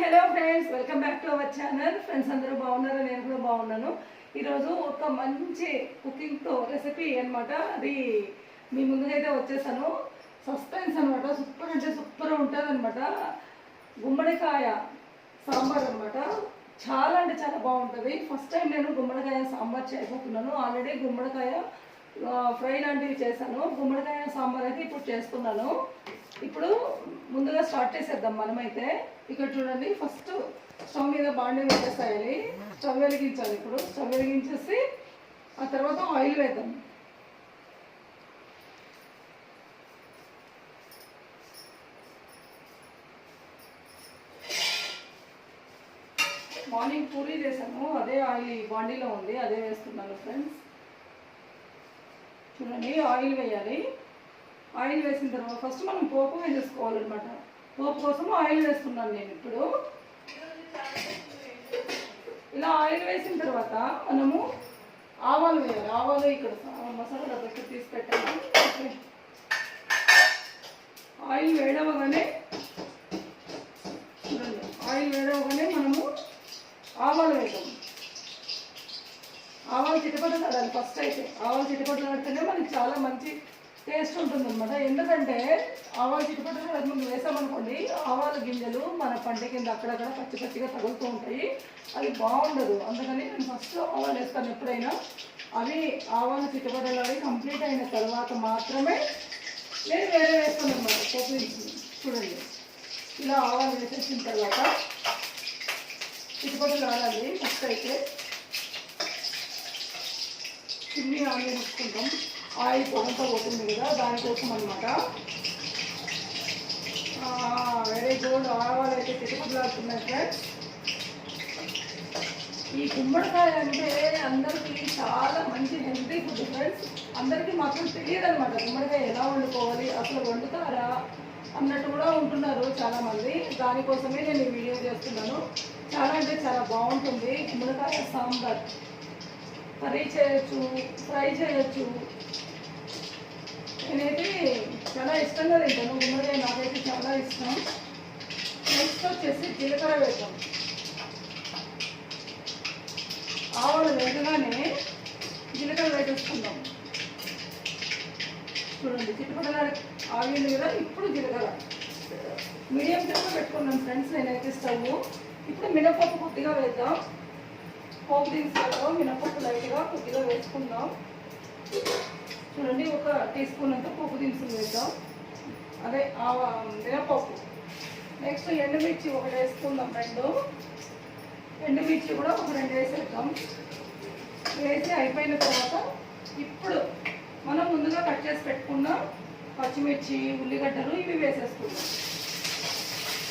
Hello friends, welcome back to our channel. Friends అందరూ బాగున్నారు, నేను కూడా బాగున్నాను. ఈరోజు ఒక మంచి కుకింగ్తో రెసిపీ అనమాట. అది మీ ముందుకైతే వచ్చేసాను. సస్పెన్స్ అనమాట. సూపర్ అంటే సూపర్ ఉంటుంది అనమాట. గుమ్మడికాయ సాంబార్ అనమాట. చాలా అంటే చాలా బాగుంటుంది. ఫస్ట్ టైం నేను గుమ్మడికాయ సాంబార్ చేయబోతున్నాను. ఆల్రెడీ గుమ్మడికాయ ఫ్రై లాంటివి చేశాను. గుమ్మడికాయ సాంబార్ అయితే ఇప్పుడు చేస్తున్నాను. ఇప్పుడు ముందుగా స్టార్ట్ చేసేద్దాం మనమైతే. ఇక్కడ చూడండి, ఫస్ట్ స్టవ్ మీద బాండీ పెట్టేసేయాలి. స్టవ్ వెలిగించాలి. ఇప్పుడు స్టవ్ వెలిగించేసి ఆ తర్వాత ఆయిల్ వేద్దాం. మార్నింగ్ పూరీ చేశాను, అదే ఆయిల్ బాండీలో ఉంది, అదే వేస్తున్నాను ఫ్రెండ్స్. చూడండి, ఆయిల్ వేయాలి. ఆయిల్ వేసిన తర్వాత ఫస్ట్ మనం పోపు వేసేసుకోవాలన్నమాట. పోపు కోసం ఆయిల్ వేస్తున్నాను నేను ఇప్పుడు. ఇలా ఆయిల్ వేసిన తర్వాత మనము ఆవాలు వేయాలి. ఆవాలు ఇక్కడ మసాలా డబ్బా తీసి పెట్టాలి. ఆయిల్ వేడవగానే చూడండి, ఆయిల్ వేడవగానే మనము ఆవాలు వేద్దాం. ఆవాలు చిటపటలాడాలి ఫస్ట్. అయితే ఆవాలు చిటపటలాడితేనే మనకి చాలా మంచి టేస్ట్ ఉంటుంది అనమాట. ఎందుకంటే ఆవాలు చిటపటలాడి ముందు వేసామనుకోండి, ఆవాల గింజలు మన పంట కింద అక్కడక్కడ పచ్చి పచ్చిగా తగులుతూ ఉంటాయి, అది బాగుండదు. అందుకని నేను ఫస్ట్ ఆవాలు వేస్తాను ఎప్పుడైనా. అవి ఆవాలు చిటపటలాడి కంప్లీట్ అయిన తర్వాత మాత్రమే నేను వేరే వేస్తాను అనమాట పోపు. చూడండి, ఇలా ఆవాలు వేసేసిన తర్వాత చిటపటలాడాలి ఫస్ట్. అయితే చిన్ని ఆనియన్ వేసుకుంటాం. ఆయిల్ పొగంతా పోతుంది కదా, దానికోసం అనమాట. Very good. ఆవాలు అయితే చిటపటలాడుతున్నాయి ఫ్రెండ్స్. ఈ గుమ్మడికాయ అంటే అందరికీ చాలా మంచి హెల్తీ ఫుడ్ ఫ్రెండ్స్. అందరికీ మాత్రం తెలియదు అనమాట గుమ్మడికాయ ఎలా వండుకోవాలి, అసలు వండుతారా అన్నట్టు కూడా ఉంటున్నారు చాలామంది. దానికోసమే నేను ఈ వీడియో చేస్తున్నాను. చాలా అంటే చాలా బాగుంటుంది గుమ్మడికాయ సాంబార్. కర్రీ చేయొచ్చు, ఫ్రై చేయొచ్చు. నేనైతే చాలా ఇష్టంగా తింటాను గుమ్మడికాయ, నాకైతే చాలా ఇష్టం. నెక్స్ట్ వచ్చేసి జీలకర్ర వేద్దాం. ఆవాలు వేగగానే జీలకర్ర వేసేసుకుందాం. చూడండి, చిట్టుపట్టల ఆవింది కదా. ఇప్పుడు జీలకర్ర మీడియం ఫ్లేమ్లో పెట్టుకున్నాను ఫ్రెండ్స్ నేనైతే స్టవ్. ఇప్పుడు మినపప్పు కొద్దిగా వేద్దాం. పోపు దినుసులలో మినపప్పు లైట్గా కొద్దిగా వేసుకుందాం. చూడండి, ఒక టీ స్పూన్ అంతా పోపు దినుసులు వేద్దాం, అదే మినపప్పు. నెక్స్ట్ ఎండుమిర్చి ఒకటి వేసుకుందాం. ఎండుమిర్చి కూడా ఒక 2 వేసేద్దాం. వేసి అయిపోయిన తర్వాత ఇప్పుడు మనం ముందుగా కట్ చేసి పెట్టుకున్న పచ్చిమిర్చి, ఉల్లిగడ్డలు ఇవి వేసేసుకుందాం.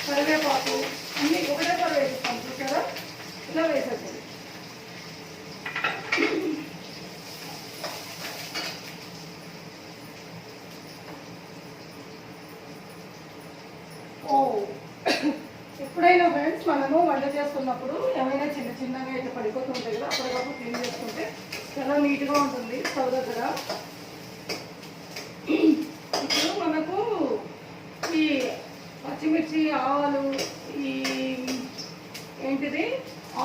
కరివేపాకు అన్నీ ఒకటేసారి వేసేస్తాం. చూసారా, ఇలా వేసేస్తాం. ఎప్పుడైనా ఫ్రెండ్స్ మనము వంట చేస్తున్నప్పుడు ఏమైనా చిన్న చిన్నగా అయితే పడిపోతుంటాయి కదా, అప్పటికప్పుడు క్లీన్ చేసుకుంటే చాలా నీట్గా ఉంటుంది స్టవ్ దగ్గర. ఇప్పుడు మనకు ఈ పచ్చిమిర్చి, ఆవాలు, ఈ ఏంటిది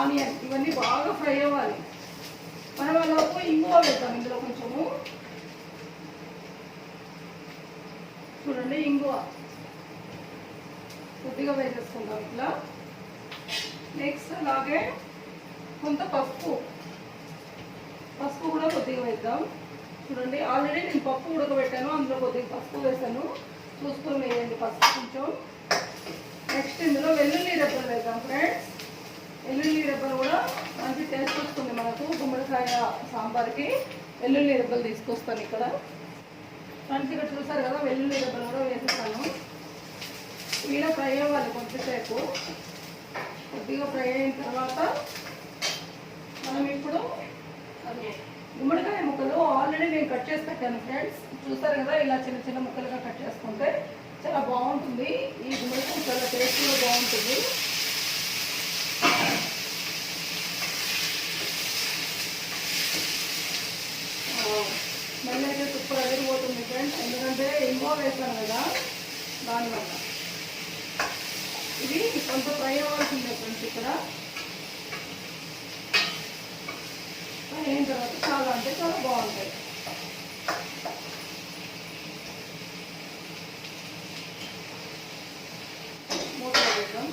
ఆనియన్, ఇవన్నీ బాగా ఫ్రై అవ్వాలి. మనం వాళ్ళకు ఇంగువ వేద్దాం ఇందులో కొంచెము. చూడండి, ఇంగువ కొద్దిగా వేసేసుకుందాం ఇట్లా. నెక్స్ట్ అలాగే కొంత పసుపు కూడా కొద్దిగా వేద్దాం. చూడండి, ఆల్రెడీ నేను పప్పు ఉడకబెట్టాను, అందులో కొద్దిగా పసుపు వేసాను, చూసుకొని వేయండి పసుపు కొంచెం. నెక్స్ట్ ఇందులో వెల్లుల్లి రెబ్బలు వేద్దాం ఫ్రెండ్స్. వెల్లుల్లి రెబ్బలు కూడా మంచి టేస్ట్ వస్తుంది మనకు గుమ్మడికాయ సాంబార్కి. వెల్లుల్లి రెబ్బలు తీసుకొస్తాను ఇక్కడ ఫ్రెండ్స్. ఇక్కడ చూసారు కదా, వెల్లుల్లి రెబ్బలు కూడా వేసేస్తాను. ఇలా ఫ్రై అవ్వాలి కొంచెంసేపు. కొద్దిగా ఫ్రై అయిన తర్వాత మనం ఇప్పుడు గుమ్మడికాయ ముక్కలు ఆల్రెడీ నేను కట్ చేసి పెట్టాను ఫ్రెండ్స్. చూసారు కదా, ఇలా చిన్న చిన్న ముక్కలుగా కట్ చేసుకుంటే చాలా బాగుంటుంది. ఈ గుమ్మడికాయ చాలా టేస్ట్గా బాగుంటుంది. మళ్ళీ అయితే సూపర్ అదిరిపోతుంది ఫ్రెండ్స్. ఎందుకంటే ఇంగువ వేస్తాను కదా, దానివల్ల. ఇది కొంత ఫ్రై అవ్వాల్సిందే ఫ్రెండ్స్. ఇక్కడ ఫ్రై అయిన తర్వాత చాలా అంటే చాలా బాగుంటాయి. మూత వేద్దాం.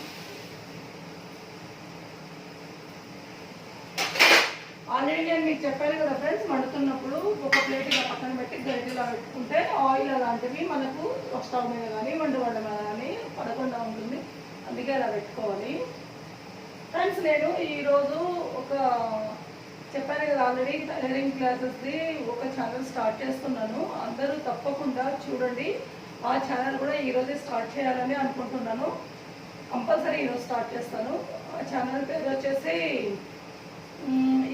ఆల్రెడీ నేను మీకు చెప్పాను కదా ఫ్రెండ్స్, వండుతున్నప్పుడు ఒక ప్లేట్ ఇలా పక్కన పెట్టి గరిటెలా పెట్టుకుంటే ఆయిల్ అలాంటివి మనకు స్టవ్ మీద కానీ వంట మీద కానీ పడకుండా ఉంటుంది. అందుకే అలా పెట్టుకోవాలి ఫ్రెండ్స్. నేను ఈరోజు ఒక చెప్పాను కదా ఆల్రెడీ టైలరింగ్ క్లాసెస్ది ఒక ఛానల్ స్టార్ట్ చేస్తున్నాను. అందరూ తప్పకుండా చూడండి. ఆ ఛానల్ కూడా ఈరోజే స్టార్ట్ చేయాలని అనుకుంటున్నాను. కంపల్సరీ ఈరోజు స్టార్ట్ చేస్తాను. ఆ ఛానల్ పేరు వచ్చేసి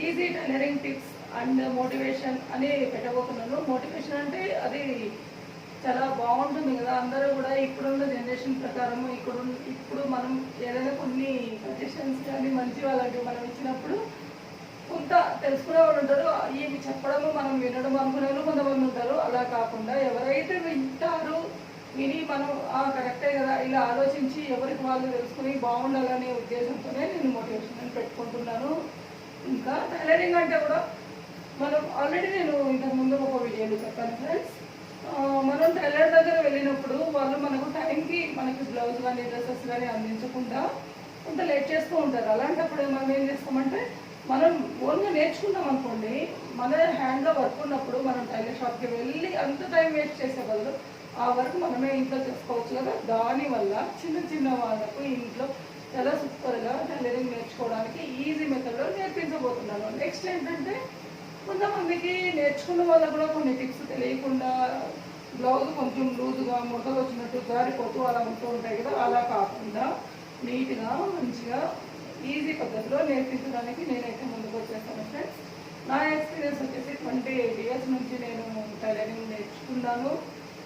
easy tailoring tips and motivation అని పెట్టబోతున్నాను. మోటివేషన్ అంటే అది చాలా బాగుంటుంది కదా. అందరూ కూడా ఇప్పుడున్న జనరేషన్ ప్రకారం ఇప్పుడు మనం ఏదైనా కొన్ని సజెషన్స్ కానీ మంచి వాళ్ళకి మనం ఇచ్చినప్పుడు కొంత తెలుసుకునే వాళ్ళు ఉంటారు. ఇవి చెప్పడము మనం వినడం అనుకునే వాళ్ళు కొంతమంది ఉంటారు. అలా కాకుండా ఎవరైతే వింటారు, విని మనం కరెక్టే కదా ఇలా ఆలోచించి ఎవరికి వాళ్ళు తెలుసుకుని బాగుండాలనే ఉద్దేశంతోనే నేను మోటివేషన్ పెట్టుకుంటున్నాను. ఇంకా టైలరింగ్ అంటే కూడా మనం ఆల్రెడీ నేను ఇంతకుముందు ఒక వీడియోలో చెప్పాను ఫ్రెండ్స్. మనం టైలర్ దగ్గర వెళ్ళినప్పుడు వాళ్ళు మనకు టైంకి మనకి బ్లౌజ్ కానీ డ్రెస్సెస్ కానీ అందించకుండా కొంత లేట్ చేస్తూ ఉంటారు. అలాంటప్పుడు మనం ఏం చేస్తామంటే మనం ఓన్గా నేర్చుకున్నాం అనుకోండి, మన హ్యాండ్లో వర్క్ ఉన్నప్పుడు మనం టైలర్ షాప్కి వెళ్ళి అంత టైం వేస్ట్ చేసే బదులు ఆ వర్క్ మనమే ఇంట్లో చేసుకోవచ్చు కదా. దానివల్ల చిన్న చిన్న వాళ్ళకు ఇంట్లో చాలా సూపర్గా టైలరింగ్ నేర్చుకోవడానికి ఈజీ మెథడ్లో నేర్పించబోతున్నాను. నెక్స్ట్ ఏంటంటే కొంతమందికి నేర్చుకున్న వాళ్ళకు కూడా కొన్ని టిప్స్ తెలియకుండా బ్లౌజ్ కొంచెం లూజుగా ముడతలు వచ్చినట్టు జారిపోతూ అలా ఉంటూ ఉంటాయి కదా. అలా కాకుండా నీట్గా మంచిగా ఈజీ పద్ధతిలో నేర్పించడానికి నేనైతే ముందుకు వచ్చేస్తాను ఫ్రెండ్స్. నా ఎక్స్పీరియన్స్ వచ్చేసి 28 ఇయర్స్ నుంచి నేను టైలరింగ్ నేర్చుకున్నాను.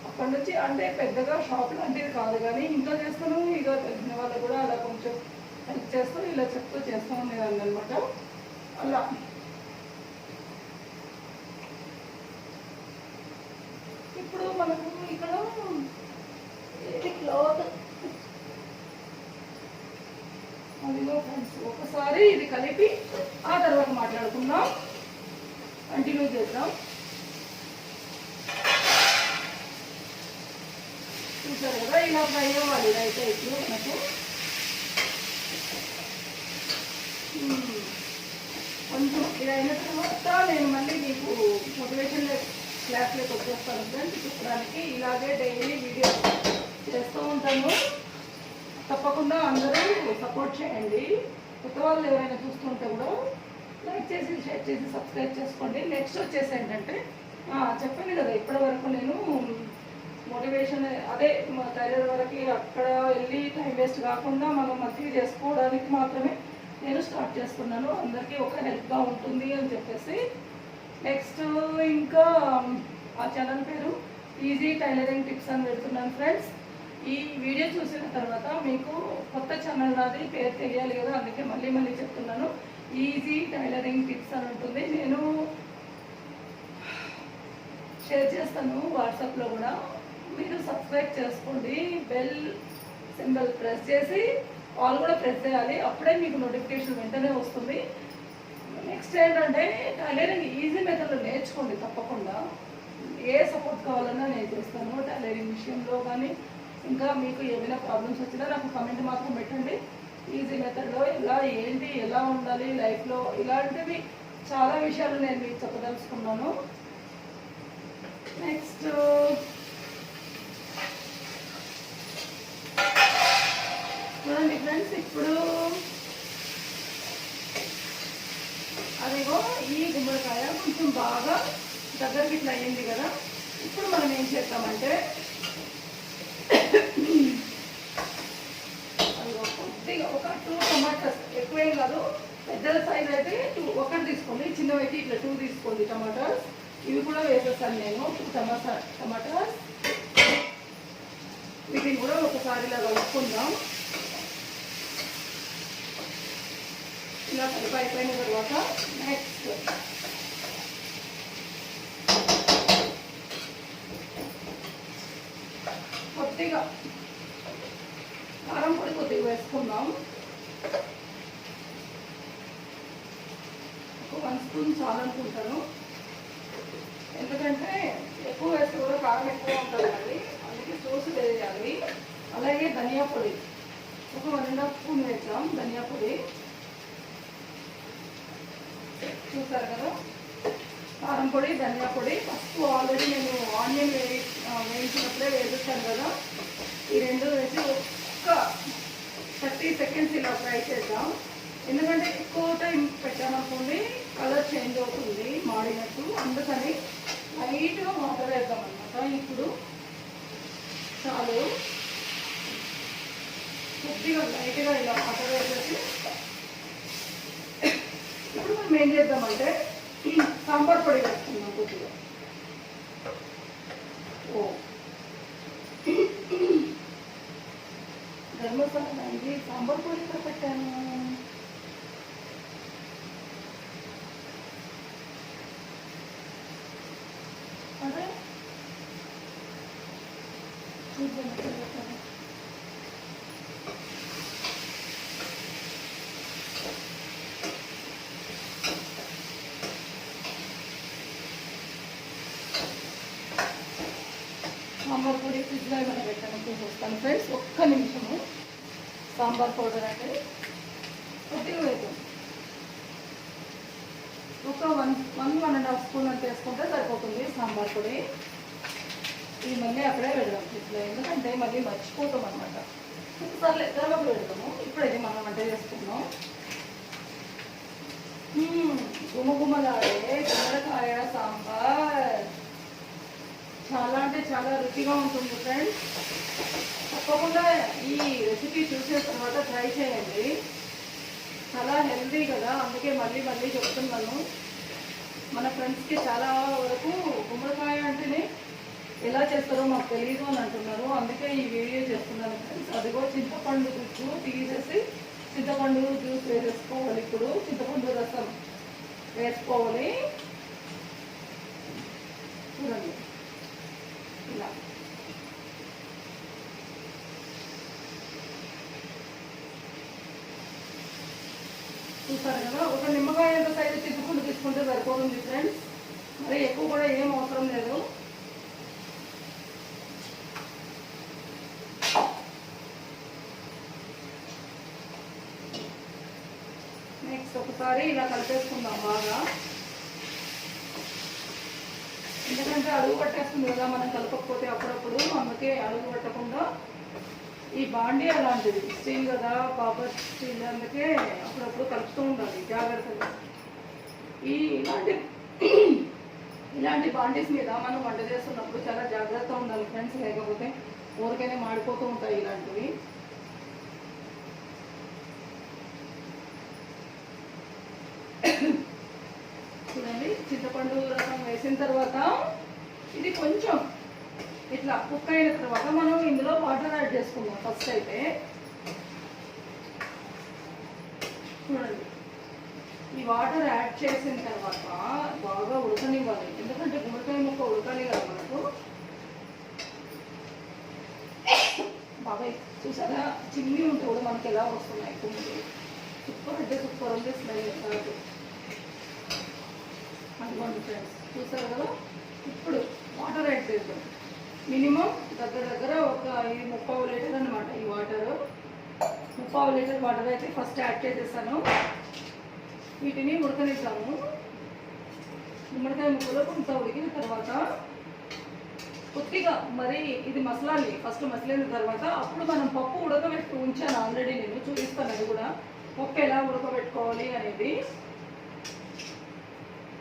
అప్పటి నుంచి అంటే పెద్దగా షాప్ లాంటిది కాదు కానీ ఇంట్లో చేస్తాను. ఇక తెలిసిన వాళ్ళు కూడా అలా కొంచెం హెల్ప్ చేస్తూ ఇలా చెప్తూ చేస్తూ ఉండేదాన్ని అనమాట. అలా ఇప్పుడు మనకు ఇక్కడ క్లాత్ అదిగో ఫ్రెండ్స్, ఒకసారి ఇది కలిపి ఆ తర్వాత మాట్లాడుకుందాం, కంటిన్యూ చేద్దాం. చూసారు కదా ఇలా ఫ్రై అవ్వాలి రైట్ అయితే మనకు. కొంచెం ఇది అయిన తర్వాత నేను మళ్ళీ మీకు మోటివేషన్ క్లాస్లోకి వచ్చేస్తాను ఫ్రెండ్స్ చెప్పడానికి. ఇలాగే డైలీ వీడియో చేస్తూ ఉంటాను. తప్పకుండా అందరూ సపోర్ట్ చేయండి. కొత్త వాళ్ళు ఎవరైనా చూస్తుంటే కూడా లైక్ చేసి షేర్ చేసి సబ్స్క్రైబ్ చేసుకోండి. నెక్స్ట్ వచ్చేసి ఏంటంటే చెప్పాను కదా ఇప్పటి వరకు నేను మోటివేషన్ అదే టైలర్ వరకు అక్కడ వెళ్ళి టైం వేస్ట్ కాకుండా మనం మంచిగా చేసుకోవడానికి మాత్రమే నేను స్టార్ట్ చేస్తున్నాను. అందరికీ ఒక హెల్ప్గా ఉంటుంది అని చెప్పేసి. నెక్స్ట్ ఇంకా ఆ ఛానల్ పేరు ఈజీ టైలరింగ్ టిప్స్ అని పెడుతున్నాను ఫ్రెండ్స్. ఈ వీడియో చూసిన తర్వాత మీకు కొత్త ఛానల్ నాది పేరు తెలియాలి కదా, అందుకే మళ్ళీ మళ్ళీ చెప్తున్నాను. ఈజీ టైలరింగ్ టిప్స్ అని ఉంటుంది. నేను షేర్ చేస్తాను వాట్సాప్లో కూడా. మీరు సబ్స్క్రైబ్ చేసుకోండి. బెల్ సింబల్ ప్రెస్ చేసి ఆల్ కూడా ప్రెస్ చేయాలి. అప్పుడే మీకు నోటిఫికేషన్ వెంటనే వస్తుంది. నెక్స్ట్ ఏంటంటే టైలరింగ్ ఈజీ మెథడ్లో నేర్చుకోండి తప్పకుండా. ఏ సపోర్ట్ కావాలన్నా నేను చేస్తాను టైలరింగ్ విషయంలో కానీ. ఇంకా మీకు ఏమైనా ప్రాబ్లమ్స్ వచ్చినా నాకు కమెంట్ మాత్రం పెట్టండి. ఈజీ మెథడ్లో ఇలా ఏంటి ఎలా ఉండాలి లైఫ్లో ఇలాంటివి చాలా విషయాలు నేను మీకు చెప్పదలుచుకున్నాను. నెక్స్ట్ చూడండి ఫ్రెండ్స్, ఇప్పుడు అదిగో ఈ గుమ్మడికాయ కొంచెం బాగా దగ్గరికి ఇట్లా అయ్యింది కదా. ఇప్పుడు మనం ఏం చేద్దామంటే అదిగో కొద్దిగా ఒక 2 టమాటాస్, ఎక్కువేం కాదు, పెద్ద సైజ్ అయితే 2 ఒకటి తీసుకోండి, చిన్నవి అయితే ఇట్లా 2 తీసుకోండి టమాటాస్. ఇవి కూడా వేసేస్తాను నేను 2 టమాటాస్. వీటిని కూడా ఒకసారి ఇలా కలుపుకుందాం. ఇలా కలిపి అయిపోయిన తర్వాత నెక్స్ట్ కొద్దిగా కారం పొడి కొద్దిగా వేసుకుందాం. ఒక 1 స్పూన్ చాలనుకుంటాను, ఎందుకంటే ఎక్కువ వేస్తే కూడా కారం ఎక్కువ ఉంటుంది అది, అందుకే చూసి వేయాలి. అలాగే ధనియా పొడి ఒక 1.5 స్పూన్ వేద్దాం. ధనియా పొడి చూసారు కదా, కారం పొడి, ధనియా పొడి. ఫస్ట్ ఆల్రెడీ నేను ఆనియన్ వేయించినప్పుడే వేసేస్తాను కదా, ఈ రెండు వేసి ఒక్క 30 సెకండ్స్ ఇలా ఫ్రై చేద్దాం. ఎందుకంటే ఎక్కువ టైం పెట్టామనుకోండి కలర్ చేంజ్ అవుతుంది మాడినట్టు, అందుకని లైట్గా వాటర్ వేద్దాం అన్నమాట. ఇప్పుడు చాలు, కొద్దిగా లైట్గా ఇలా వాటర్ వేసేసి ఇప్పుడు మనం ఏం చేద్దామంటే సాంబార్ పొడి వేసుకుందాం కొద్దిగా. గరం మసాలా ఇది సాంబార్ పొడి ఇక్కడ పెట్టాను. అదే చూద్దాం పెట్టాను. సాంబార్ పొడి ఫ్రిడ్జ్లో ఏమైనా పెట్టాను చూపిస్తాను ఫ్రెండ్స్. ఒక్క నిమిషము. సాంబార్ పౌడర్ అంటే కొద్దిగా వేద్దాం, ఒక 1.5 స్పూన్ అంత వేసుకుంటే సరిపోతుంది సాంబార్ పొడి. ఈ మళ్ళీ అక్కడే పెడదాం ఫ్రిడ్జ్లో, ఎందుకంటే మళ్ళీ మర్చిపోతాం అనమాట. సర్లే తర్వాత పెడదాము, ఇప్పుడైతే మనం వంట చేసుకుందాం. గుమగుమలాడే గుమ్మడికాయ సాంబార్ చాలా అంటే చాలా రుచిగా ఉంటుంది ఫ్రెండ్స్. తప్పకుండా ఈ రెసిపీ చూసిన తర్వాత ట్రై చేయండి. చాలా హెల్దీ కదా, అందుకే మళ్ళీ మళ్ళీ చెప్తున్నాను. మన ఫ్రెండ్స్కి చాలా వరకు గుమ్మడికాయ అంటేనే ఎలా చేస్తారో మాకు తెలియదు అని అంటున్నారు, అందుకే ఈ వీడియో చేస్తున్నాను ఫ్రెండ్స్. అదిగో చింతపండు గుజ్జు తీసేసి చింతపండు జ్యూస్ వేసేసుకోవాలి. ఇప్పుడు చింతపండు రసం వేసుకోవాలి. చూడండి ఇలా చూసారు కదా, ఒక నిమ్మకాయ ఎంత సైజు చింతపండు తీసుకుంటే సరిపోతుంది ఫ్రెండ్స్, మరి ఎక్కువ కూడా ఏం అవసరం లేదు. నెక్స్ట్ ఒకసారి ఇలా కలిపేసుకుందాం బాగా, ఎందుకంటే అడుగు పట్టేస్తుంది కదా మనం కలపకపోతే అప్పుడప్పుడు, అందుకే అడుగు పట్టకుండా. ఈ బాండీ అలాంటిది స్టీల్ కదా, కాపర్ స్టీల్, అందుకే అప్పుడప్పుడు కలుపుతూ ఉండాలి జాగ్రత్తగా. ఇలాంటి బాండీస్ మీద మనం వంట చేస్తున్నప్పుడు చాలా జాగ్రత్తగా ఉండాలి ఫ్రెండ్స్, లేకపోతే ఊరికైనా మాడిపోతూ ఉంటాయి ఇలాంటివి. చూడండి, చింతపండు రసం వేసిన తర్వాత ఇది కొంచెం ఇట్లా కుక్ అయిన తర్వాత మనం ఇందులో వాటర్ యాడ్ చేసుకుందాం. ఫస్ట్ అయితే చూడండి, ఈ వాటర్ యాడ్ చేసిన తర్వాత బాగా ఉడకనివ్వాలి, ఎందుకంటే గుమ్మడికాయ ముక్క ఉడకాలి కదా మనకు. బాగా చూసారా, చిమ్మి ఉంటే కూడా మనకి ఎలా వస్తున్నాయి గుమ్మడి. సూపర్ అంటే సూపర్ ఉంది స్మెల్ కాదు. అదిగోండి ఫ్రెండ్స్, చూసారు కదా. ఇప్పుడు వాటర్ యాడ్ చేద్దాం. మినిమం దగ్గర ఒక 3/4 లీటర్ అనమాట. ఈ వాటర్ 3/4 లీటర్ వాటర్ అయితే ఫస్ట్ యాడ్ చేసేసాను. వీటిని ఉడకనిద్దాము. గుమ్మడికాయ ముక్కలు కొంత ఉడికిన తర్వాత కొద్దిగా మరి ఇది మసలాలి. ఫస్ట్ మసలిన తర్వాత అప్పుడు మనం పప్పు ఉడకబెట్టి ఉంచాను ఆల్రెడీ, నేను చూపిస్తాను అది కూడా, పప్పు ఎలా ఉడకబెట్టుకోవాలి అనేది.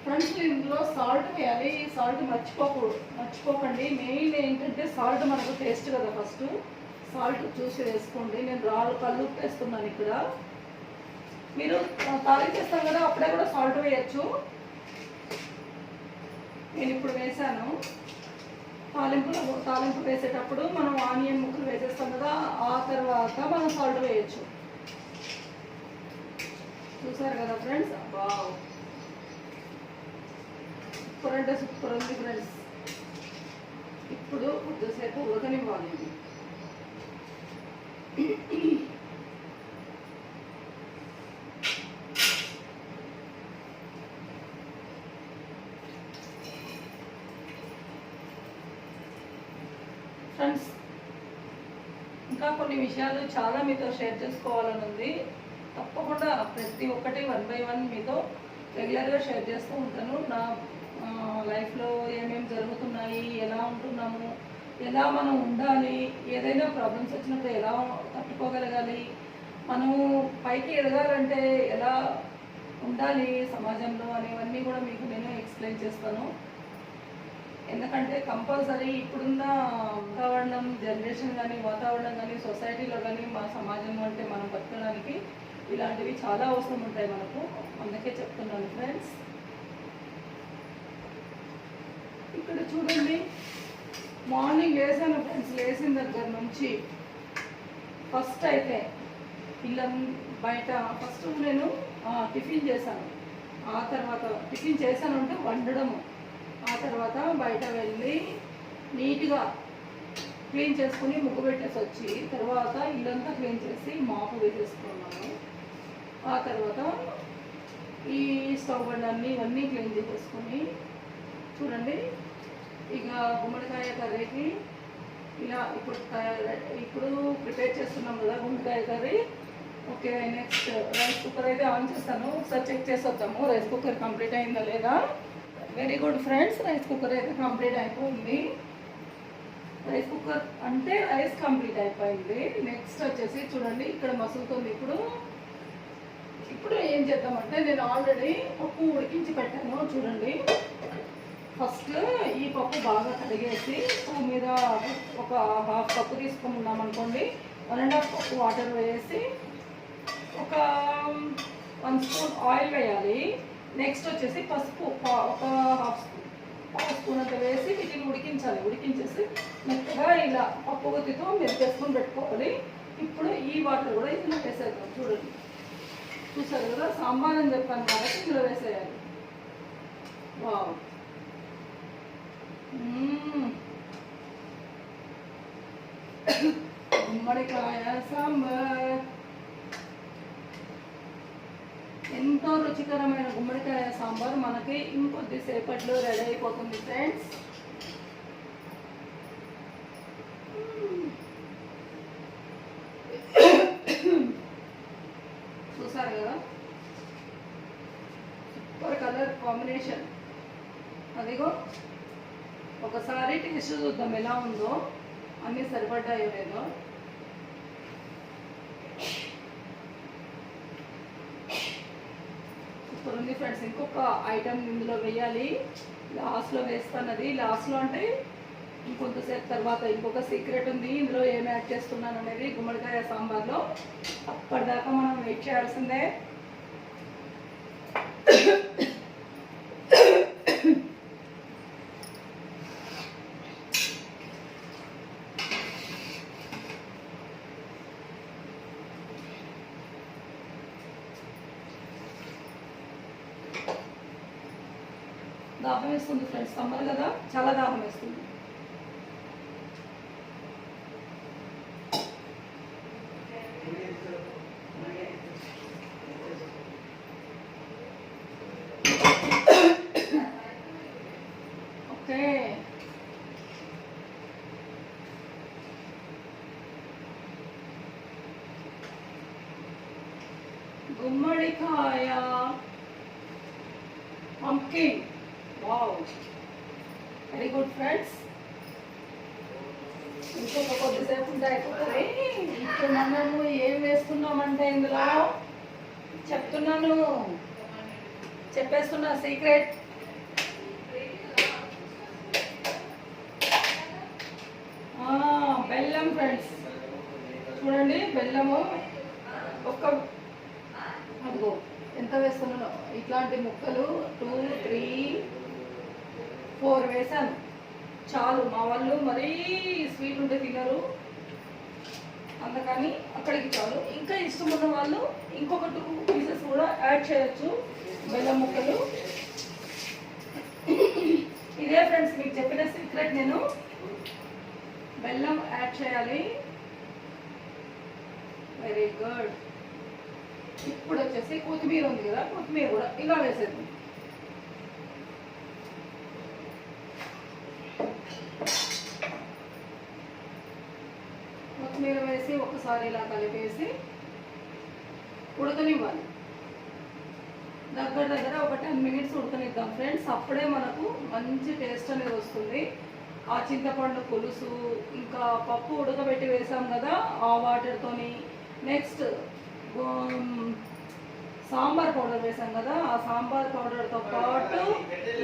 ఫ్రెండ్స్ ఇందులో సాల్ట్ వేయాలి, సాల్ట్ మర్చిపోకండి. మెయిన్ ఏంటంటే సాల్ట్ మనకు టేస్ట్ కదా, ఫస్ట్ సాల్ట్ చూసి వేసుకోండి. నేను కళ్ళు వేస్తున్నాను ఇక్కడ. మీరు తాలింపు చేస్తాం కదా, అప్పుడే కూడా సాల్ట్ వేయచ్చు. నేను ఇప్పుడు వేసాను. తాలింపు వేసేటప్పుడు మనం ఆనియన్ ముక్కలు వేసేస్తాం కదా, ఆ తర్వాత మనం సాల్ట్ వేయచ్చు. చూసారు కదా ఫ్రెండ్స్, వావ్ సూపర్ అంటే సూపర్ ఉంది ఫ్రెండ్స్. ఇప్పుడు కొద్దిసేపు ఉడకనివ్వాలి. ఫ్రెండ్స్, ఇంకా కొన్ని విషయాలు చాలా మీతో షేర్ చేసుకోవాలని ఉంది. తప్పకుండా ప్రతి ఒక్కటి 1 by 1 మీతో రెగ్యులర్గా షేర్ చేస్తూ ఉంటాను. నా లైఫ్లో ఏమేమి జరుగుతున్నాయి, ఎలా ఉంటున్నాము, ఎలా మనం ఉండాలి, ఏదైనా ప్రాబ్లమ్స్ వచ్చినప్పుడు ఎలా తట్టుకోగలగాలి, మనము పైకి ఎదగాలంటే ఎలా ఉండాలి సమాజంలో అనేవన్నీ కూడా మీకు నేను ఎక్స్ప్లెయిన్ చేస్తాను. ఎందుకంటే కంపల్సరీ ఇప్పుడున్న వాతావరణం, జనరేషన్ కానీ, వాతావరణం కానీ, సొసైటీలో కానీ, మా సమాజంలో అంటే మనం బతకడానికి ఇలాంటివి చాలా అవసరం ఉంటాయి మనకు. అందుకే చెప్తున్నాను ఫ్రెండ్స్. ఇక్కడ చూడండి, మార్నింగ్ లేసాను ఫ్రెండ్స్. లేచిన దగ్గర నుంచి ఫస్ట్ అయితే ఇలా బయట ఫస్ట్ నేను టిఫిన్ చేశాను. ఆ తర్వాత టిఫిన్ చేశాను అంటే వండడము. ఆ తర్వాత బయట వెళ్ళి నీట్గా క్లీన్ చేసుకుని ముగ్గు పెట్టేసి వచ్చి తర్వాత ఇల్లంతా క్లీన్ చేసి మాపు వేసేసుకున్నాను. ఆ తర్వాత ఈ స్టవ్ బండి ఇవన్నీ క్లీన్ చేసేసుకొని చూడండి, ఇక గుమ్మడికాయ కర్రీకి ఇలా ఇప్పుడు ప్రిపేర్ చేస్తున్నాం కదా గుమ్మడికాయ curry. Okay, next rice cooker అయితే ఆన్ చేస్తాను. ఒకసారి చెక్ చేసి వద్దాము రైస్ కుక్కర్ కంప్లీట్ అయిందా లేదా. Very good friends, rice cooker అయితే కంప్లీట్ అయిపోయింది. రైస్ కుక్కర్ అంటే రైస్ కంప్లీట్ అయిపోయింది. నెక్స్ట్ వచ్చేసి చూడండి, ఇక్కడ మసులుతుంది. ఇప్పుడు ఏం చేద్దామంటే నేను ఆల్రెడీ పప్పు ఉడికించి పెట్టాను. చూడండి, ఫస్ట్ ఈ పప్పు బాగా కడిగేసి స్టవ్ మీద ఒక హాఫ్ కప్పు తీసుకున్నాం అనుకోండి. 1.5 కప్పు వాటర్ వేసి ఒక 1 స్పూన్ ఆయిల్ వేయాలి. నెక్స్ట్ వచ్చేసి పసుపు ఒక హాఫ్ స్పూన్ అంత వేసి వీటిని ఉడికించాలి. ఉడికించేసి మెత్తగా ఇలా పప్పు గుత్తితో మెత్తేసుకొని పెట్టుకోవాలి. ఇప్పుడు ఈ వాటర్ కూడా ఇందులో వేసేద్దాం. చూడండి, చూసారు కదా, సాంబార్ అని చెప్పాను కాబట్టి ఇందులో వేసేయాలి. వావ్, గుమ్మడికాయ సాంబార్. ఎంతో రుచికరమైన గుమ్మడికాయ సాంబార్ మనకి ఇంకొద్దిసేపట్లో రెడీ అయిపోతుంది ఫ్రెండ్స్. చూసారు కదా, సూపర్ కలర్ కాంబినేషన్. అదిగో ఒకసారి టేస్ట్ చూద్దాం ఎలా ఉందో, అన్నీ సరిపడ్డాయో లేదో. సూపర్ ఉంది ఫ్రెండ్స్. ఇంకొక ఐటమ్ ఇందులో వేయాలి, లాస్ట్లో వేస్తాను. అది లాస్ట్లో అంటే ఇంకొంతసేపు తర్వాత ఇంకొక సీక్రెట్ ఉంది. ఇందులో ఏమి యాడ్ చేస్తున్నాను అనేది గుమ్మడికాయ సాంబార్లో. అప్పటిదాకా మనం వెయిట్ చేయాల్సిందే. దాహం వేస్తుంది ఫ్రెండ్స్, సమ్మర్ కదా, చాలా దాహం వేస్తుంది. ఓకే, గుమ్మడికాయ pumpkin. Wow, very good friends. ఇంకొక కొద్దిసేపు ఉంటే అయిపోతుంది. ఇప్పుడు మనము ఏం వేస్తున్నామంటే ఇందులో చెప్తున్నాను, చెప్పేస్తున్నా సీక్రెట్. బెల్లం ఫ్రెండ్స్. చూడండి, బెల్లము అదిగో ఎంత వేస్తున్నాను. ఇట్లాంటి ముక్కలు 2, 3, 4 వేసాను చాలు. మా వాళ్ళు మరీ స్వీట్ ఉంటే తినరు, అందుకని అక్కడికి చాలు. ఇంకా ఇష్టం ఉన్న వాళ్ళు ఇంకొక 2 పీసెస్ కూడా యాడ్ చేయొచ్చు బెల్లం ముక్కలు. ఇదే ఫ్రెండ్స్ మీకు చెప్పిన సీక్రెట్. నేను బెల్లం యాడ్ చేయాలి. Very good. ఇప్పుడు వచ్చేసి కొత్తిమీర ఉంది కదా, కొత్తిమీర కూడా ఇలా వేసేది. ఒకసారి ఇలా కలిపేసి ఉడకనివ్వాలి. దగ్గర ఒక 10 మినిట్స్ ఉడకనిద్దాం ఫ్రెండ్స్. అప్పుడే మనకు మంచి టేస్ట్ అనేది వస్తుంది. ఆ చింతపండు పులుసు ఇంకా పప్పు ఉడకబెట్టి వేసాం కదా ఆ వాటర్తోని, నెక్స్ట్ సాంబార్ పౌడర్ వేసాం కదా ఆ సాంబార్ పౌడర్తో పాటు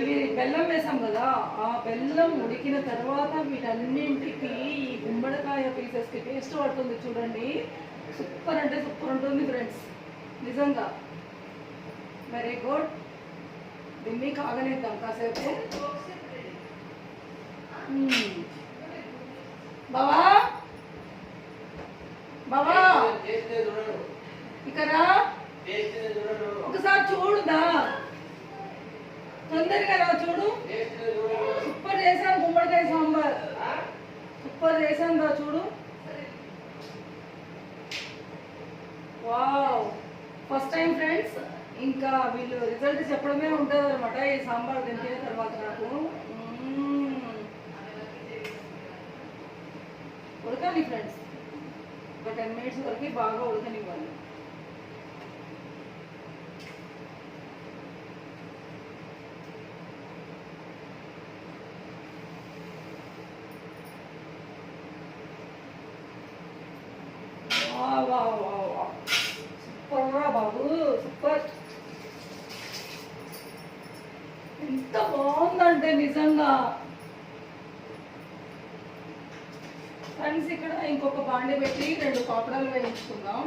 ఇవి బెల్లం వేసాం కదా ఆ బెల్లం ఉడికిన తర్వాత వీటన్నింటికి ఈ గుమ్మడికాయ పీసెస్కి టేస్ట్ పడుతుంది చూడండి. సూపర్ అంటే సూపర్ ఉంటుంది ఫ్రెండ్స్, నిజంగా వెరీ గుడ్. దీన్ని కాగనిద్దాం కాసేపు. బావా బావా ఇక్కడ ఒకసారి చూడుదా, తొందరగా రా చూడు. సూపర్ చేసాను గుమ్మడికాయ సాంబార్, సూపర్ చేసాను రా చూడు. Wow, first time friends. ఇంకా వీళ్ళు రిజల్ట్ చెప్పడమే ఉంటుంది అనమాట ఈ సాంబార్ తింటే తర్వాత. నాకు ఉడకాలి ఫ్రెండ్స్, ఒక 10 మినిట్స్ వరకు బాగా ఉడకనివ్వాలి. సూపర్ రా బాబు, సూపర్. ఎంత బాగుందంటే నిజంగా ఫ్రెండ్స్. ఇక్కడ ఇంకొక బాండి పెట్టి 2 పాపడాలు వేయించుకుందాం.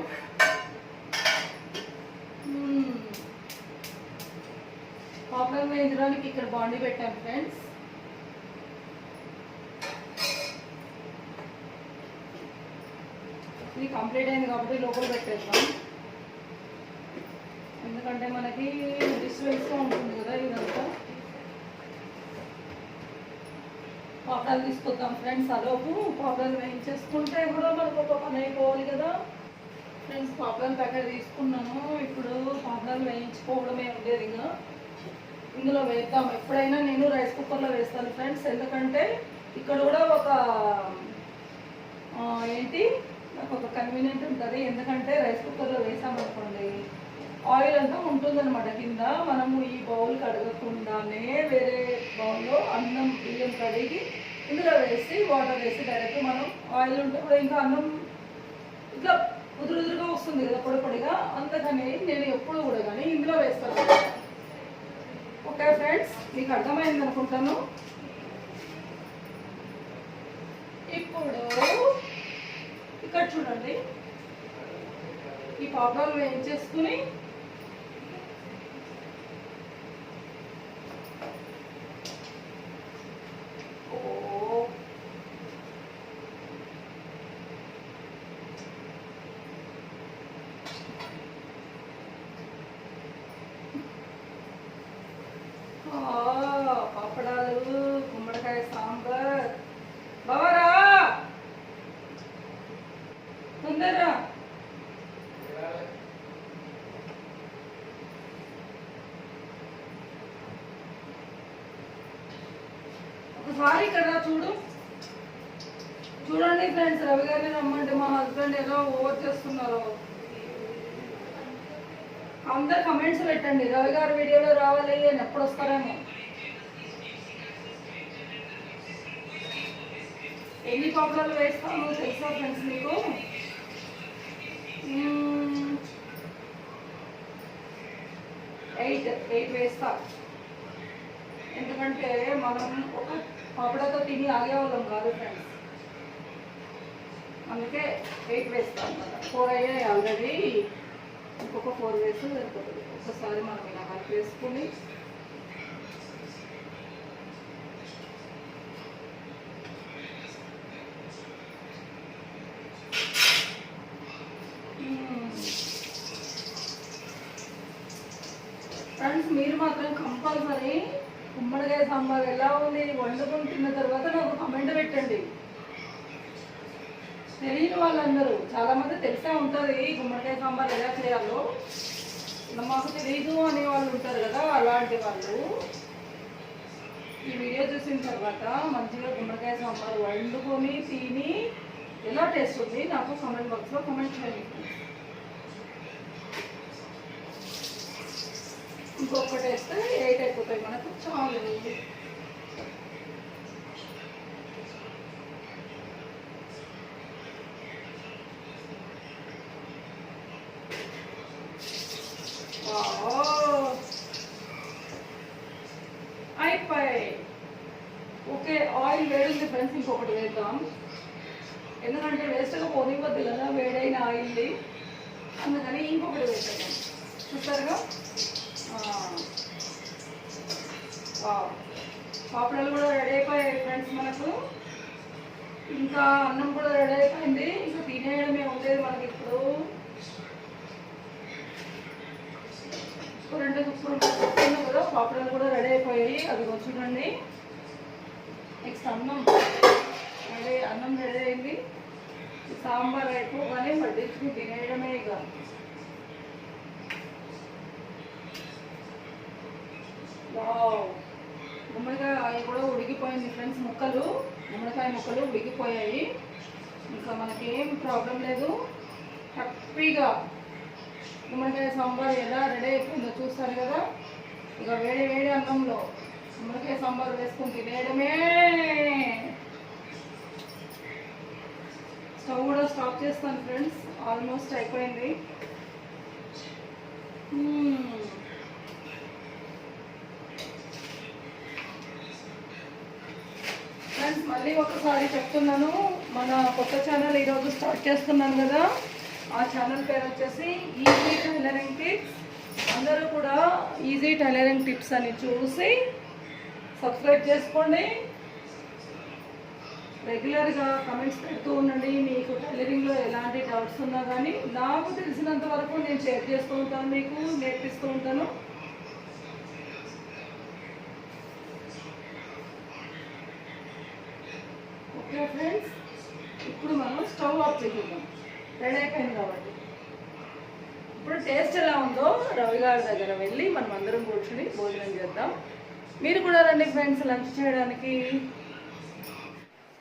పాపడాలు వేయించడానికి ఇక్కడ బాండి పెట్టాను ఫ్రెండ్స్. ఇది కంప్లీట్ అయింది కాబట్టి లోపల పెట్టేద్దాం, ఎందుకంటే మనకి డిస్టర్బెన్స్గా ఉంటుంది కదా ఇదంతా. పాపడాలు తీసుకొద్దాం ఫ్రెండ్స్. అలోపు పాపడాలు వేయించేసుకుంటే కూడా మనకు ఒక పని అయిపోవాలి కదా ఫ్రెండ్స్. పాపడాల ప్యాకెట్ తీసుకున్నాను. ఇప్పుడు పాపడాలు వేయించుకోవడమే ఉండేది. ఇంకా ఇందులో వేద్దాం. ఎప్పుడైనా నేను రైస్ కుక్కర్లో వేస్తాను ఫ్రెండ్స్, ఎందుకంటే ఇక్కడ కూడా ఒక నాకు ఒక కన్వీనియంట్ ఉంటుంది. ఎందుకంటే రైస్ కుక్కర్లో వేసామనుకోండి ఆయిల్ అంతా ఉంటుందన్నమాట కింద. మనము ఈ బౌల్ కడగకుండానే వేరే బౌల్లో అన్నం బియ్యం కడిగి ఇందులో వేసి వాటర్ వేసి డైరెక్ట్ మనం ఆయిల్ ఉంటే కూడా ఇంకా అన్నం ఇట్లా ఉదురుగా వస్తుంది కదా పొడి పొడిగా. అందుకని నేను ఎప్పుడు కూడా కానీ ఇందులో వేస్తాను. ఓకే ఫ్రెండ్స్, మీకు అర్థమైంది అనుకుంటాను. ఇప్పుడు ఇక్కడ చూడండి, ఈ పాపడాలు వేయించేసుకుని పాపడాలు గుమ్మడికాయ సాంబార్. బావరా తొందరరా. ఒకసారి ఇక్కడ చూడు. చూడండి ఫ్రెండ్స్, రవి గారిని రమ్మంటే మా హస్బెండ్ ఎలా ఓవర్ చేస్తున్నారో. అందరు కమెంట్స్ పెట్టండి, రవి గారి వీడియోలో రావాలి అని. ఎప్పుడు వస్తారేమో. ఎన్ని పాపడాలు వేస్తాను తెలుసా ఫ్రెండ్స్ మీకు? 8 వేస్తా. ఎందుకంటే మనం ఒక పాపడాతో తిని ఆగేవాళ్ళం కాదు ఫ్రెండ్స్, అందుకే 8 వేస్తాం అన్నమాట. 4 అయ్యాయి ఆల్రెడీ, ఇంకొక 4 వేసి సరిపోతుంది. ఒకసారి మనం ఇలా కలిపేసుకుని ఫ్రెండ్స్, మీరు మాత్రం కంపల్సరీ గుమ్మడికాయ సాంబార్ ఎలా ఉంది వండుకొని తిన్న తర్వాత నాకు కమెంట్ పెట్టండి. తెలియని వాళ్ళందరూ, చాలామంది తెలిసే ఉంటుంది గుమ్మడికాయ సాంబార్ ఎలా చేయాలో, మాకు తెలీదు అనే వాళ్ళు ఉంటారు కదా, అలాంటి వాళ్ళు ఈ వీడియో చూసిన తర్వాత మంచిగా గుమ్మడికాయ సాంబార్ వండుకొని తిని ఎలా టేస్ట్ ఉంది నాకు కామెంట్ బాక్స్లో కామెంట్ చేయండి. ఇంకొకటి వేస్తే 8 అయిపోతాయి మనకు చాలు. అయిపోయి. ఓకే, ఆయిల్ వేడింది ఫ్రెండ్స్, ఇంకొకటి వేద్దాం. ఎందుకంటే వేస్ట్గా పోనివ్వద్దు కదా వేడైన ఆయిల్ని, అందుకని ఇంకొకటి వేసేద్దాం. చూస్తారుగా పాపడాలు కూడా రెడీ అయిపోయాయి ఫ్రెండ్స్ మనకు. ఇంకా అన్నం కూడా రెడీ అయిపోయింది, ఇంకా తినేయడమే ఉండేది మనకి. ఇప్పుడు 2 దుప్పులు కదా, పాపడాలు కూడా రెడీ అయిపోయాయి. అది చూడండి. నెక్స్ట్ అన్నం రెడీ అయింది. సాంబార్ అయిపోగానే పట్టించుకుని తినేయడమే. ఇక గుమ్మడికాయ కూడా ఉడికిపోయింది ఫ్రెండ్స్. గుమ్మడికాయ ముక్కలు ఉడికిపోయాయి. ఇంకా మనకేం ప్రాబ్లం లేదు, హ్యాపీగా గుమ్మడికాయ సాంబార్ ఎలా రెడీ అయిపోయిందో చూస్తారు కదా. ఇక వేడి వేడి అన్నంలో గుమ్మడికాయ సాంబార్ వేసుకొని తినేయడమే. స్టవ్ కూడా స్టాప్ చేస్తాను ఫ్రెండ్స్, ఆల్మోస్ట్ అయిపోయింది. ఫ్రెండ్స్ మళ్ళీ ఒకసారి చెప్తున్నాను, మన కొత్త ఛానల్ ఈరోజు స్టార్ట్ చేస్తున్నాను కదా. ఆ ఛానల్ పేరు వచ్చేసి ఈజీ టైలరింగ్ టిప్స్. అందరూ కూడా ఈజీ టైలరింగ్ టిప్స్ అని చూసి సబ్స్క్రైబ్ చేసుకోండి. రెగ్యులర్గా కమెంట్స్ పెడుతూ ఉండండి. మీకు టైలరింగ్లో ఎలాంటి డౌట్స్ ఉన్నా కానీ నాకు తెలిసినంత వరకు నేను షేర్ చేస్తూ ఉంటాను, మీకు నేర్పిస్తూ ఉంటాను. ఓకే ఫ్రెండ్స్, ఇప్పుడు మనం స్టవ్ ఆఫ్ చేద్దాం. రెడీ అయిపోయింది కాబట్టి ఇప్పుడు టేస్ట్ ఎలా ఉందో రవి గారి దగ్గర వెళ్ళి మనం అందరం కూర్చొని భోజనం చేద్దాం. మీరు కూడా రండి ఫ్రెండ్స్ లంచ్ చేయడానికి.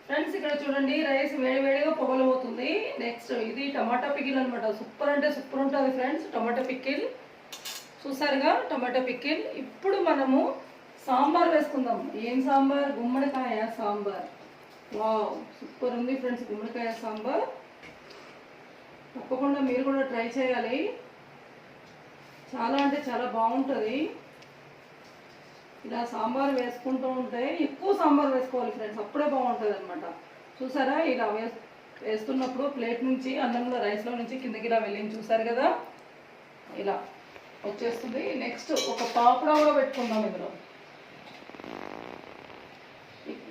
ఫ్రెండ్స్ ఇక్కడ చూడండి, రైస్ వేడివేడిగా పొగలబోతుంది. నెక్స్ట్ ఇది టమాటా పికిల్ అనమాట. సూపర్ అంటే సూపర్ ఉంటుంది ఫ్రెండ్స్ టమాటా పికిల్. చూసారుగా టమాటా పికిల్. ఇప్పుడు మనము సాంబార్ వేసుకుందాం. ఏం సాంబార్? గుమ్మడికాయ సాంబార్. వావ్, సూపర్ ఉంది ఫ్రెండ్స్ గుమ్మడికాయ సాంబార్. తప్పకుండా మీరు కూడా ట్రై చేయాలి, చాలా అంటే చాలా బాగుంటుంది. ఇలా సాంబార్ వేసుకుంటూ ఉంటే ఎక్కువ సాంబార్ వేసుకోవాలి ఫ్రెండ్స్, అప్పుడే బాగుంటుంది అనమాట. చూసారా, ఇలా వేస్తున్నప్పుడు ప్లేట్ నుంచి అన్నంలో రైస్లో నుంచి కిందకి ఇలా వెళ్ళింది. చూసారు కదా, ఇలా వచ్చేస్తుంది. నెక్స్ట్ ఒక పాపడా కూడా పెట్టుకుందాం. ఇందులో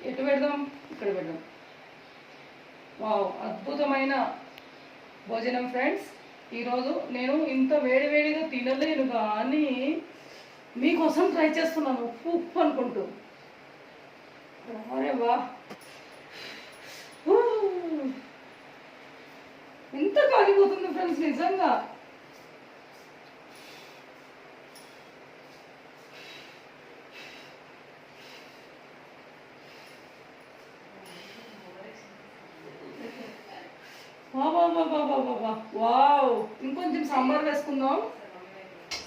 ఎటు పెడదాం? ఇక్కడ పెడదాం. వావ్, అద్భుతమైన భోజనం ఫ్రెండ్స్. ఈరోజు నేను ఇంత వేడివేడిగా తినలేను కానీ మీకోసం ట్రై చేస్తున్నాను, ఉప్పు ఉప్పు అనుకుంటూ. అరే వా, ఎంత కాలిపోతుంది ఫ్రెండ్స్ నిజంగా. వావ్, ఇంకొంచెం సాంబార్ వేసుకుందాం.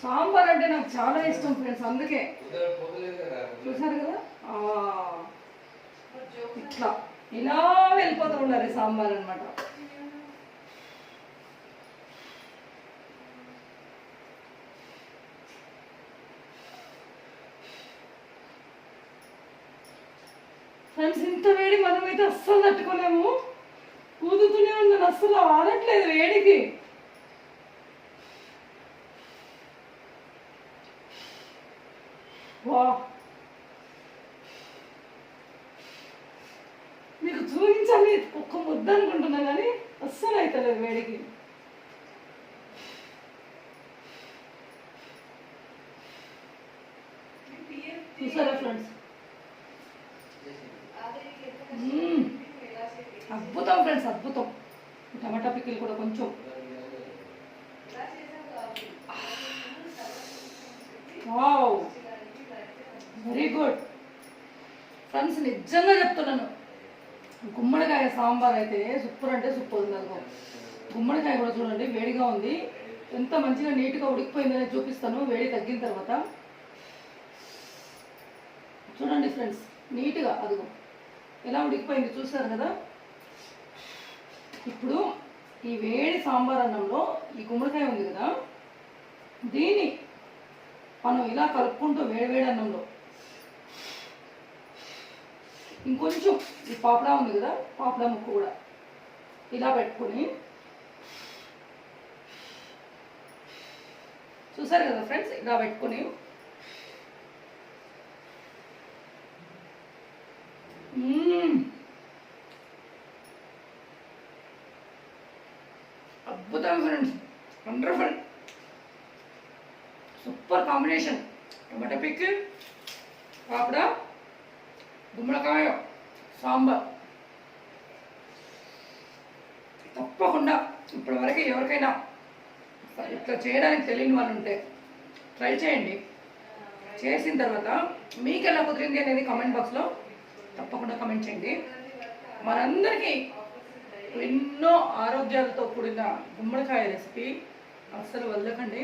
సాంబార్ అంటే నాకు చాలా ఇష్టం ఫ్రెండ్స్, అందుకే. చూసారు కదా, ఇట్లా ఇలా వెళ్ళిపోతూ ఉండాలి సాంబార్ అనమాట. ఫ్రెండ్స్ ఇంత వేడి మనమైతే అస్సలు తట్టుకోలేము. కూతుతూనే ఉన్నాను, అస్సలు ఆరట్లేదు వేడికి. వా, మీకు చూపించాలి ఒక్క ముద్ద అనుకుంటున్నా కానీ అస్సలు అవుతలేదు వేడికి. చూసారా ఫ్రెండ్స్, అద్భుతం ఫ్రెండ్స్, అద్భుతం. టమాటా పికిల్ కూడా కొంచెం. వావ్, వెరీ గుడ్ ఫ్రెండ్స్, నిజంగా చెప్తున్నాను గుమ్మడికాయ సాంబార్ అయితే సూపర్ అంటే సూపర్ ఉంది. అదిగో గుమ్మడికాయ కూడా చూడండి వేడిగా ఉంది, ఎంత మంచిగా నీట్గా ఉడికిపోయిందని చూపిస్తాను వేడి తగ్గిన తర్వాత. చూడండి ఫ్రెండ్స్, నీట్గా అదిగో ఎలా ఉడికిపోయింది చూసారు కదా. ఇప్పుడు ఈ వేడి సాంబార్ అన్నంలో ఈ గుమ్మడికాయ ఉంది కదా, దీన్ని మనం ఇలా కలుపుకుంటూ వేడి అన్నంలో ఇంకొంచెం ఈ పాపడా ఉంది కదా, పాపడా ముక్క కూడా ఇలా పెట్టుకొని చూసారు కదా ఫ్రెండ్స్, ఇలా పెట్టుకొని అద్భుతం friends, wonderful, super combination. Tomato pickle, పాపడా, గుమ్మడికాయ సాంబార్. తప్పకుండా ఇప్పటివరకు ఎవరికైనా ఇట్లా చేయడానికి తెలియని వాళ్ళు ఉంటే ట్రై చేయండి. చేసిన తర్వాత మీకు ఎలా కుదిరింది అనేది కామెంట్ బాక్స్లో తప్పకుండా కామెంట్ చేయండి. మనందరికీ ఎన్నో ఆరోగ్యాలతో కూడిన గుమ్మడికాయ రెసిపీ అస్సలు వదలకండి.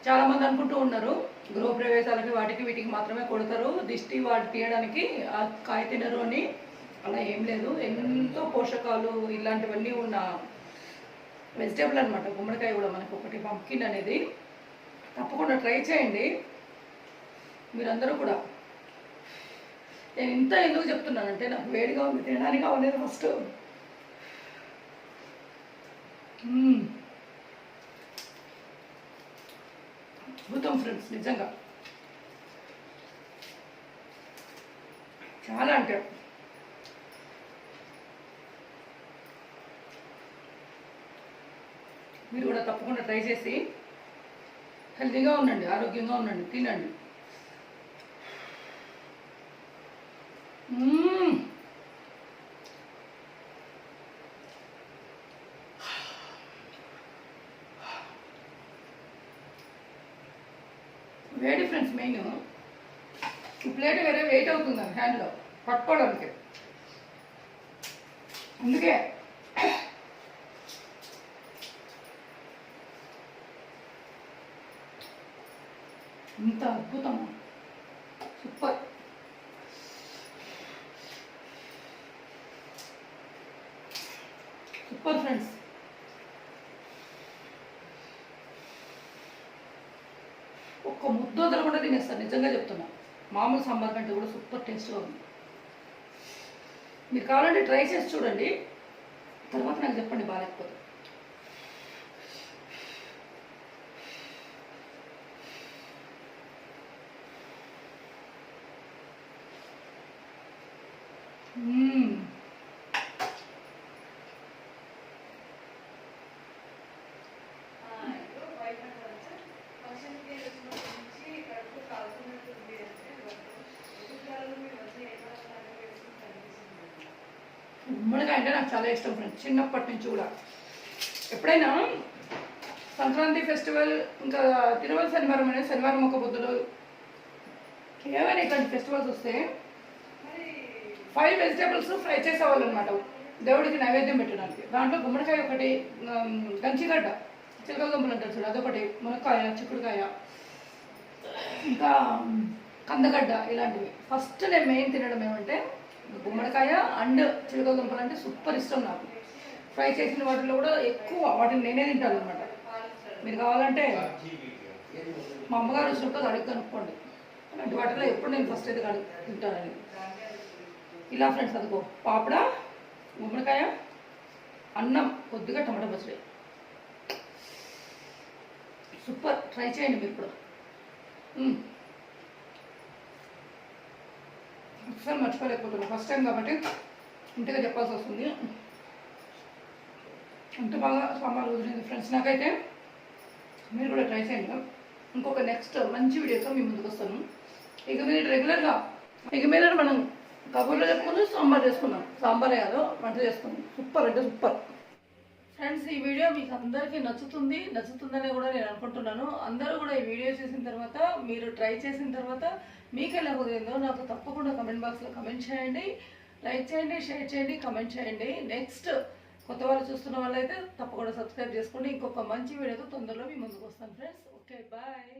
చాలామంది అనుకుంటూ ఉన్నారు గృహప్రవేశాలకి వాటికి వీటికి మాత్రమే కొడతారు, దిష్టి వాటి తీయడానికి ఆ కాయ తినరు అని. అలా ఏం లేదు, ఎంతో పోషకాలు ఇలాంటివన్నీ ఉన్న వెజిటేబుల్ అనమాట గుమ్మడికాయ కూడా. మనకు ఒకటి పంకిన్ అనేది తప్పకుండా ట్రై చేయండి మీరందరూ కూడా. నేను ఇంత ఎందుకు చెప్తున్నానంటే నాకు వేడిగా ఉంది, తినడానికి అవ్వలేదు ఫస్ట్. అద్భుతం ఫ్రెండ్స్, నిజంగా చాలా అంటే మీరు కూడా తప్పకుండా ట్రై చేసి హెల్తీగా ఉండండి, ఆరోగ్యంగా ఉండండి, తినండి. వేడి ఫ్రెండ్స్, మెయిన్ ఈ ప్లేట్ వేరే వెయిట్ అవుతుంది హ్యాండ్లో పట్టుకోవడానికి, అందుకే ఇంత అద్భుతం, సూపర్. సూపర్ ఫ్రెండ్స్, ఒక్క ముద్ద వదలకుండా తినేస్తారు, నిజంగా చెప్తున్నా. మామూలు సాంబార్ కంటే కూడా సూపర్ టేస్ట్గా ఉంది. మీరు కావాలంటే ట్రై చేసి చూడండి, తర్వాత నాకు చెప్పండి బాగాలేకపోతే. గుమ్మడికాయ అంటే నాకు చాలా ఇష్టం ఫ్రెండ్స్, చిన్నప్పటి నుంచి కూడా. ఎప్పుడైనా సంక్రాంతి ఫెస్టివల్, ఇంకా తిరుమల శనివారం అనేది శనివారం ఒక పొద్దులు, ఏమైనా ఇట్లాంటి ఫెస్టివల్స్ వస్తే 5 వెజిటేబుల్స్ ఫ్రై చేసేవాళ్ళు అనమాట దేవుడికి నైవేద్యం పెట్టడానికి. దాంట్లో గుమ్మడికాయ ఒకటి, గంచిగడ్డ, చిలకల దుంపలు అంటారు చూడు అదొకటి, మునక్కాయ, చిక్కుడుకాయ, ఇంకా కందగడ్డ, ఇలాంటివి. ఫస్ట్ నేను మెయిన్ తినడం ఏమంటే గుమ్మడికాయ అండ్ చిలకల దుంపలు అంటే సూపర్ ఇష్టం నాకు. ఫ్రై చేసిన వాటిలో కూడా ఎక్కువ వాటిని నేనే తింటాను అనమాట. మీరు కావాలంటే మా అమ్మగారు వచ్చినప్పుడు అడిగి కనుక్కోండి, అలాంటి వాటిలో ఎప్పుడు నేను ఫస్ట్ అయితే తింటానని. ఇలా ఫ్రెండ్స్, అదిగో పాపడా, గుమ్మడికాయ, అన్నం, కొద్దిగా టమాటా పచ్చడి, సూపర్. ట్రై చేయండి మీరు కూడా. ఒకసారి మర్చిపోలేకపోతున్నాను, ఫస్ట్ టైం కాబట్టి ఇంతగా చెప్పాల్సి వస్తుంది. అంత బాగా సాంబార్ కుదిరింది ఫ్రెండ్స్ నాకైతే. మీరు కూడా ట్రై చేయండి. ఇంకొక నెక్స్ట్ మంచి వీడియోతో మీ ముందుకు వస్తాను. ఇక మీరు రెగ్యులర్గా మనం కబుర్లో చెప్పుకుని సాంబార్ చేసుకున్నాం, సాంబార్ కాదు వంట చేసుకున్నాం. సూపర్ అంటే సూపర్ ఫ్రెండ్స్. ఈ వీడియో మీకు అందరికీ నచ్చుతుందని కూడా నేను అనుకుంటున్నాను. అందరూ కూడా ఈ వీడియో చేసిన తర్వాత, మీరు ట్రై చేసిన తర్వాత మీకు ఎలా కుదిరిందో నాకు తప్పకుండా కమెంట్ బాక్స్లో కమెంట్ చేయండి. లైక్ చేయండి, షేర్ చేయండి, కమెంట్ చేయండి. నెక్స్ట్ కొత్త వాళ్ళు చూస్తున్న వాళ్ళైతే తప్పకుండా సబ్స్క్రైబ్ చేసుకోండి. ఇంకొక మంచి వీడియోతో తొందరలో మీ ముందుకు వస్తాను ఫ్రెండ్స్. Okay, bye.